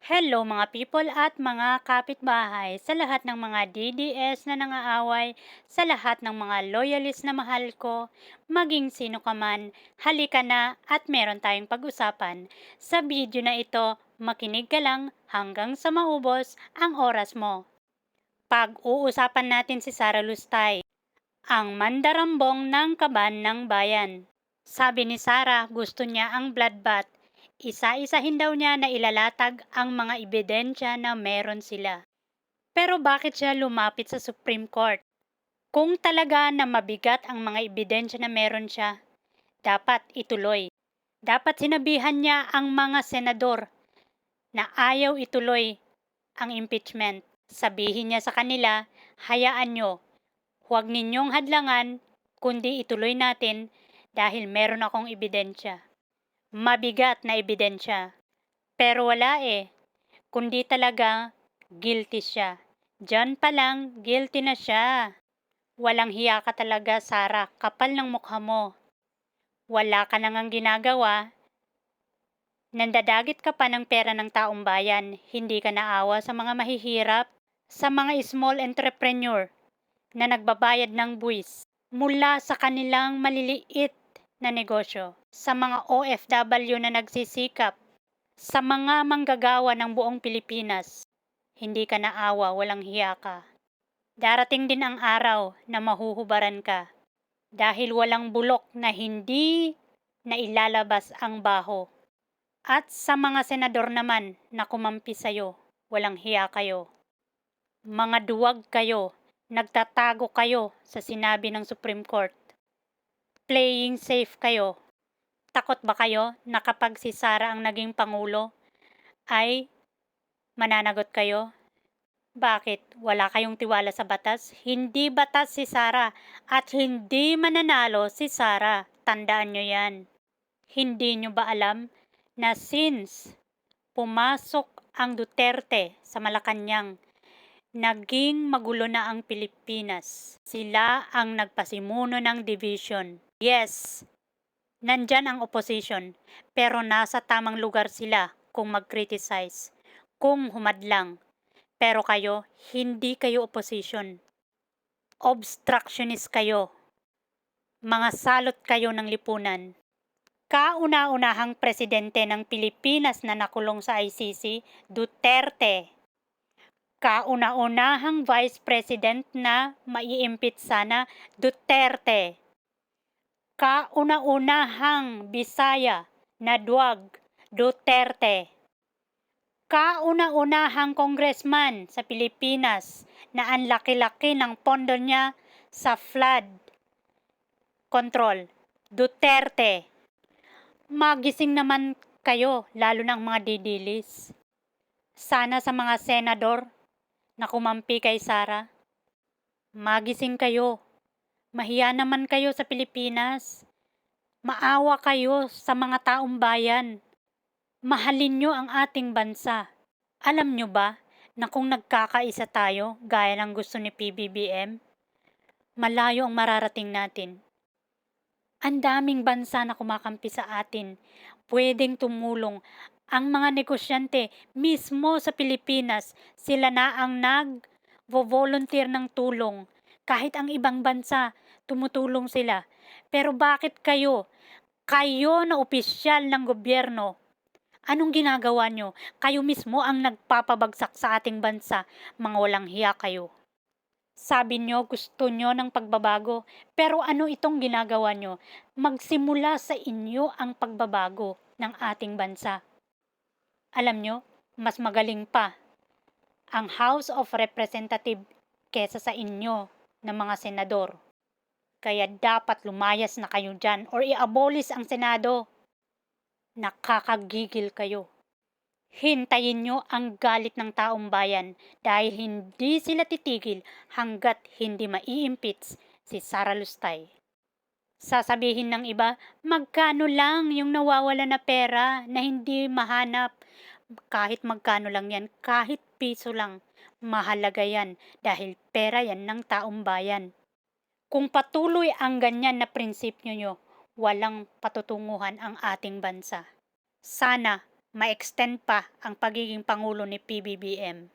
Hello mga people at mga kapitbahay, sa lahat ng mga DDS na nangaaway, sa lahat ng mga loyalist na mahal ko, maging sino ka man, halika na at meron tayong pag-usapan. Sa video na ito, makinig ka lang hanggang sa maubos ang oras mo. Pag-uusapan natin si Sara Lustay, ang mandarambong ng kaban ng bayan. Sabi ni Sara, gusto niya ang bloodbath. Isa-isahin daw niya na ilalatag ang mga ebidensya na meron sila. Pero bakit siya lumapit sa Supreme Court? Kung talaga na mabigat ang mga ebidensya na meron siya, dapat ituloy. Dapat sinabihan niya ang mga senador na ayaw ituloy ang impeachment. Sabihin niya sa kanila, hayaan nyo, huwag ninyong hadlangan, kundi ituloy natin dahil meron akong ebidensya. Mabigat na ebidensya. Pero wala kundi talaga guilty siya. Diyan pa lang, guilty na siya. Walang hiya ka talaga, Sara, kapal ng mukha mo. Wala ka nang ginagawa. Nandadagit ka pa ng pera ng taong bayan, hindi ka naawa sa mga mahihirap, sa mga small entrepreneur na nagbabayad ng buwis mula sa kanilang maliliit na negosyo, sa mga OFW na nagsisikap, sa mga manggagawa ng buong Pilipinas. Hindi ka naawa, walang hiya ka. Darating din ang araw na mahuhubaran ka dahil walang bulok na hindi na ilalabas ang baho. At sa mga senador naman na kumampi sa'yo, walang hiya kayo. Mga duwag kayo, nagtatago kayo sa sinabi ng Supreme Court. Playing safe kayo. Takot ba kayo na kapag si Sara ang naging pangulo ay mananagot kayo? Bakit? Wala kayong tiwala sa batas? Hindi batas si Sara at hindi mananalo si Sara. Tandaan nyo yan. Hindi nyo ba alam na since pumasok ang Duterte sa Malacanang, naging magulo na ang Pilipinas. Sila ang nagpasimuno ng division. Yes, nandyan ang opposition, pero nasa tamang lugar sila kung mag-criticize, kung humadlang. Pero kayo, hindi kayo opposition. Obstructionist kayo. Mga salot kayo ng lipunan. Kauna-unahang presidente ng Pilipinas na nakulong sa ICC, Duterte. Kauna-unahang vice president na mai-impeach sana, Duterte. Kauna-unahang Bisaya na duwag, Duterte. Kauna-unahang congressman sa Pilipinas na ang laki-laki ng pondo niya sa flood control, Duterte. Magising naman kayo, lalo ng mga didilis. Sana sa mga senador na kumampi kay Sara, magising kayo. Mahiya naman kayo sa Pilipinas. Maawa kayo sa mga taong bayan. Mahalin nyo ang ating bansa. Alam nyo ba na kung nagkakaisa tayo, gaya ng gusto ni PBBM, malayo ang mararating natin. Ang daming bansa na kumakampi sa atin. Pwedeng tumulong. Ang mga negosyante mismo sa Pilipinas, sila na ang nag-volunteer ng tulong. Kahit ang ibang bansa, tumutulong sila. Pero bakit kayo? Kayo na opisyal ng gobyerno, anong ginagawa nyo? Kayo mismo ang nagpapabagsak sa ating bansa. Mga walang hiya kayo. Sabi nyo gusto nyo ng pagbabago, pero ano itong ginagawa nyo? Magsimula sa inyo ang pagbabago ng ating bansa. Alam nyo, mas magaling pa ang House of Representatives kesa sa inyo ng mga senador. Kaya dapat lumayas na kayo dyan or i-abolish ang Senado. Nakakagigil kayo. Hintayin nyo ang galit ng taong bayan dahil hindi sila titigil hanggat hindi mai-impeach si Sara Lustay. Sasabihin ng iba, magkano lang yung nawawala na pera na hindi mahanap? Kahit magkano lang yan, kahit piso lang, mahalaga yan dahil pera yan ng taong bayan. Kung patuloy ang ganyan na prinsipyo nyo, walang patutunguhan ang ating bansa. Sana ma-extend pa ang pagiging Pangulo ni PBBM.